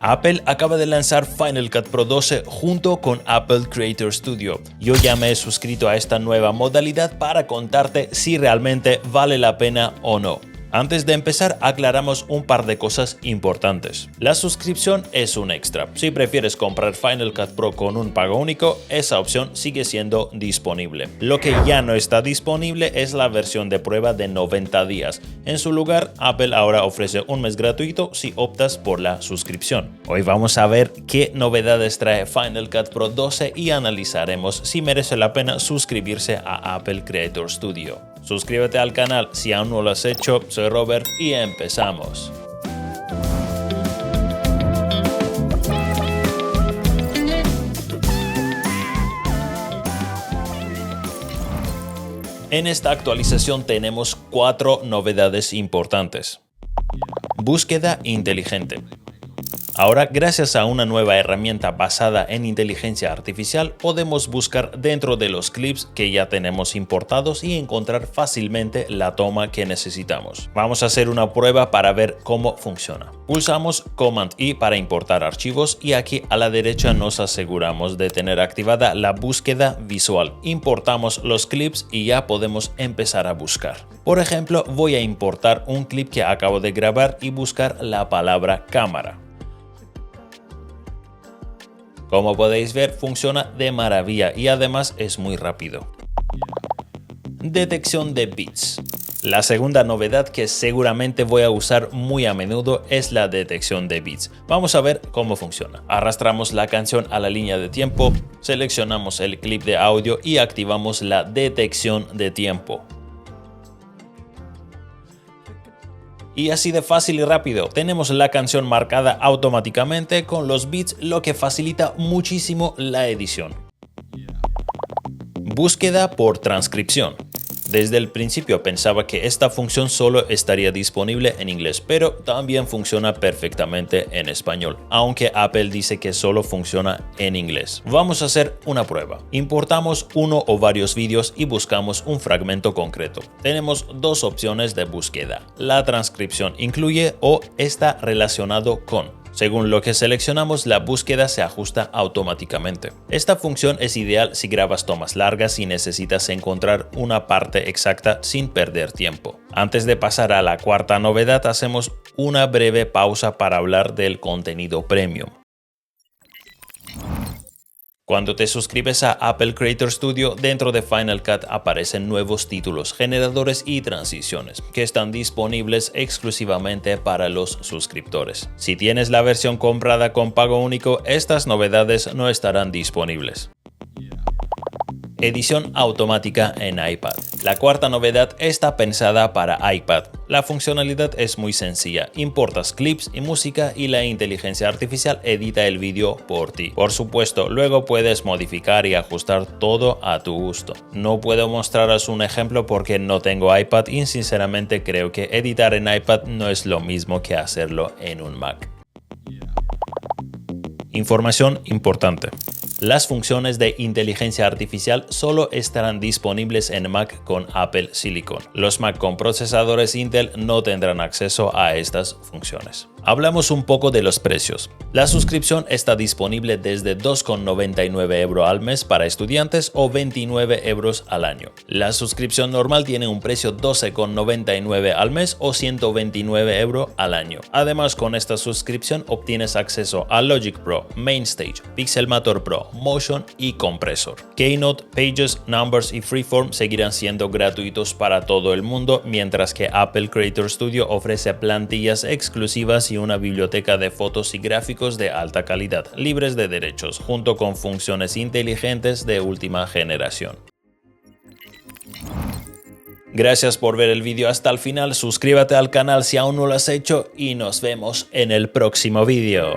Apple acaba de lanzar Final Cut Pro 12 junto con Apple Creator Studio. Yo ya me he suscrito a esta nueva modalidad para contarte si realmente vale la pena o no. Antes de empezar, aclaramos un par de cosas importantes. La suscripción es un extra. Si prefieres comprar Final Cut Pro con un pago único, esa opción sigue siendo disponible. Lo que ya no está disponible es la versión de prueba de 90 días. En su lugar, Apple ahora ofrece un mes gratuito si optas por la suscripción. Hoy vamos a ver qué novedades trae Final Cut Pro 12 y analizaremos si merece la pena suscribirse a Apple Creator Studio. Suscríbete al canal si aún no lo has hecho. Soy Robert y empezamos. En esta actualización tenemos 4 novedades importantes. Búsqueda inteligente. Ahora, gracias a una nueva herramienta basada en inteligencia artificial, podemos buscar dentro de los clips que ya tenemos importados y encontrar fácilmente la toma que necesitamos. Vamos a hacer una prueba para ver cómo funciona. Pulsamos Command-I para importar archivos y aquí a la derecha nos aseguramos de tener activada la búsqueda visual. Importamos los clips y ya podemos empezar a buscar. Por ejemplo, voy a importar un clip que acabo de grabar y buscar la palabra cámara. Como podéis ver, funciona de maravilla y además es muy rápido. Detección de beats. La segunda novedad que seguramente voy a usar muy a menudo es la detección de beats. Vamos a ver cómo funciona. Arrastramos la canción a la línea de tiempo, seleccionamos el clip de audio y activamos la detección de tiempo. Y así de fácil y rápido, tenemos la canción marcada automáticamente con los beats, lo que facilita muchísimo la edición. Búsqueda por transcripción. Desde el principio pensaba que esta función solo estaría disponible en inglés, pero también funciona perfectamente en español, aunque Apple dice que solo funciona en inglés. Vamos a hacer una prueba. Importamos uno o varios vídeos y buscamos un fragmento concreto. Tenemos dos opciones de búsqueda. La transcripción incluye o está relacionado con. Según lo que seleccionamos, la búsqueda se ajusta automáticamente. Esta función es ideal si grabas tomas largas y necesitas encontrar una parte exacta sin perder tiempo. Antes de pasar a la cuarta novedad, hacemos una breve pausa para hablar del contenido premium. Cuando te suscribes a Apple Creator Studio, dentro de Final Cut aparecen nuevos títulos, generadores y transiciones que están disponibles exclusivamente para los suscriptores. Si tienes la versión comprada con pago único, estas novedades no estarán disponibles. Edición automática en iPad. La cuarta novedad está pensada para iPad. La funcionalidad es muy sencilla. Importas clips y música y la inteligencia artificial edita el vídeo por ti. Por supuesto, luego puedes modificar y ajustar todo a tu gusto. No puedo mostraros un ejemplo porque no tengo iPad y sinceramente creo que editar en iPad no es lo mismo que hacerlo en un Mac. Información importante. Las funciones de inteligencia artificial solo estarán disponibles en Mac con Apple Silicon. Los Mac con procesadores Intel no tendrán acceso a estas funciones. Hablamos un poco de los precios. La suscripción está disponible desde 2,99 € al mes para estudiantes o 29 € al año. La suscripción normal tiene un precio 12,99 al mes o 129 € al año. Además, con esta suscripción obtienes acceso a Logic Pro, Mainstage, Pixelmator Pro, Motion y Compressor. Keynote, Pages, Numbers y Freeform seguirán siendo gratuitos para todo el mundo, mientras que Apple Creator Studio ofrece plantillas exclusivas y una biblioteca de fotos y gráficos de alta calidad, libres de derechos, junto con funciones inteligentes de última generación. Gracias por ver el vídeo hasta el final, suscríbete al canal si aún no lo has hecho y nos vemos en el próximo vídeo.